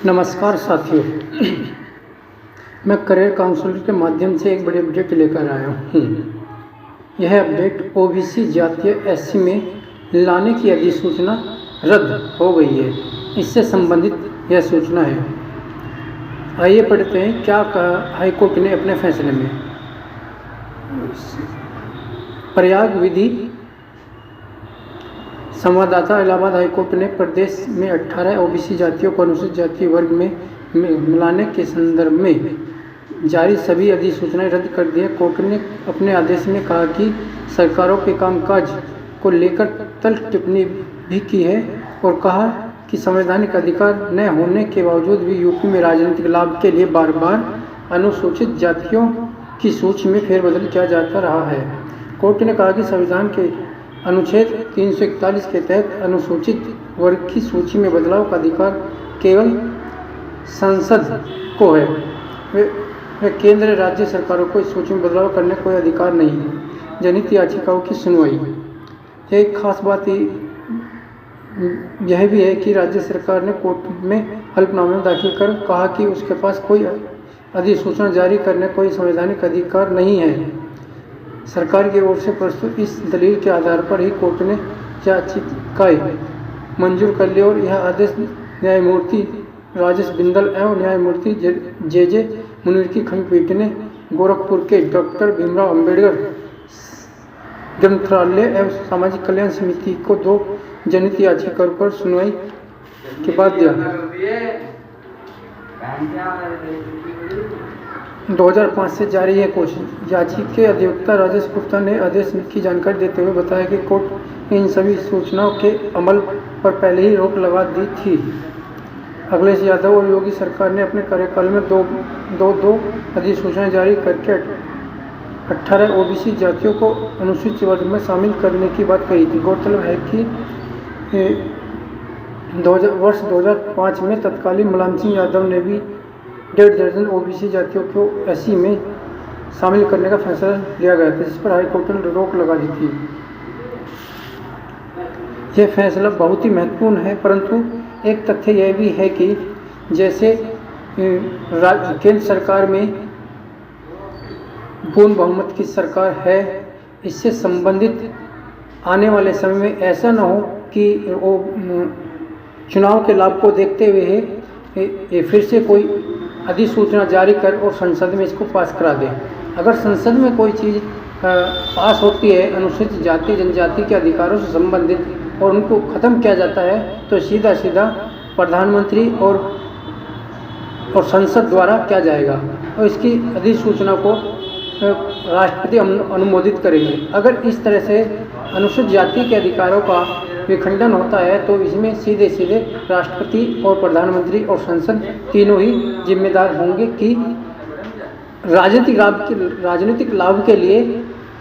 नमस्कार साथियों, मैं करियर काउंसलर के माध्यम से एक बड़ी अपडेट लेकर आया हूँ। यह अपडेट ओबीसी जातीय एससी में लाने की अधिसूचना रद्द हो गई है, इससे संबंधित यह सूचना है। आइए पढ़ते हैं क्या कहा हाईकोर्ट ने अपने फैसले में। प्रयाग विधि संवाददाता इलाहाबाद हाईकोर्ट ने प्रदेश में 18 ओबीसी जातियों को अनुसूचित जाति वर्ग में मिलाने के संदर्भ में जारी सभी अधिसूचनाएं रद्द कर दी है। कोर्ट ने अपने आदेश में कहा कि सरकारों के कामकाज को लेकर तल्ख टिप्पणी भी की है और कहा कि संवैधानिक अधिकार न होने के बावजूद भी यूपी में राजनीतिक लाभ के लिए बार बार अनुसूचित जातियों की सूची में फेरबदल किया जाता रहा है। कोर्ट ने कहा कि संविधान के अनुच्छेद 341 के तहत अनुसूचित वर्ग की सूची में बदलाव का अधिकार केवल संसद को है। वे केंद्र राज्य सरकारों को इस सूची में बदलाव करने का कोई अधिकार नहीं है। जनहित याचिकाओं की सुनवाई। एक खास बात यह भी है कि राज्य सरकार ने कोर्ट में हल्फनामा दाखिल कर कहा कि उसके पास कोई अधिसूचना जारी करने का कोई संवैधानिक अधिकार नहीं है। सरकार की ओर से प्रस्तुत इस दलील के आधार पर ही कोर्ट ने याचिकाएं मंजूर कर ली और यह आदेश न्यायमूर्ति राजेश बिंदल एवं न्यायमूर्ति जे मुनीर की खंडपीठ ने गोरखपुर के डॉक्टर भीमराव अंबेडकर ग्रंथालय एवं सामाजिक कल्याण समिति को 2 जनहित याचिकाओं पर सुनवाई के बाद दिया। 2005 से जारी है कोशिश। याचिका के अधिवक्ता राजेश गुप्ता ने आदेश की जानकारी देते हुए बताया कि कोर्ट ने इन सभी सूचनाओं के अमल पर पहले ही रोक लगा दी थी। अखिलेश यादव और योगी सरकार ने अपने कार्यकाल में दो अधिसूचनाएं जारी करके 18 ओबीसी जातियों को अनुसूचित वर्ग में शामिल करने की बात कही थी। गौरतलब है कि वर्ष 2005 में तत्कालीन मुलायम सिंह यादव ने भी 1.5 दर्जन ओबीसी जातियों को एससी में शामिल करने का फैसला लिया गया था, जिस पर हाईकोर्ट ने रोक लगा दी थी। यह फैसला बहुत ही महत्वपूर्ण है, परंतु एक तथ्य यह भी है कि जैसे केंद्र सरकार में पूर्ण बहुमत की सरकार है, इससे संबंधित आने वाले समय में ऐसा न हो कि वो चुनाव के लाभ को देखते हुए फिर से कोई अधिसूचना जारी कर और संसद में इसको पास करा दे। अगर संसद में कोई चीज़ पास होती है अनुसूचित जाति जनजाति के अधिकारों से संबंधित और उनको ख़त्म किया जाता है, तो सीधा प्रधानमंत्री और संसद द्वारा किया जाएगा और इसकी अधिसूचना को राष्ट्रपति अनुमोदित करेंगे। अगर इस तरह से अनुसूचित जाति के अधिकारों का विखंडन होता है तो इसमें सीधे राष्ट्रपति और प्रधानमंत्री और संसद तीनों ही जिम्मेदार होंगे कि राजनीतिक लाभ के लिए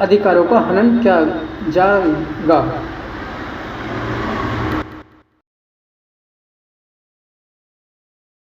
अधिकारों का हनन किया जाएगा।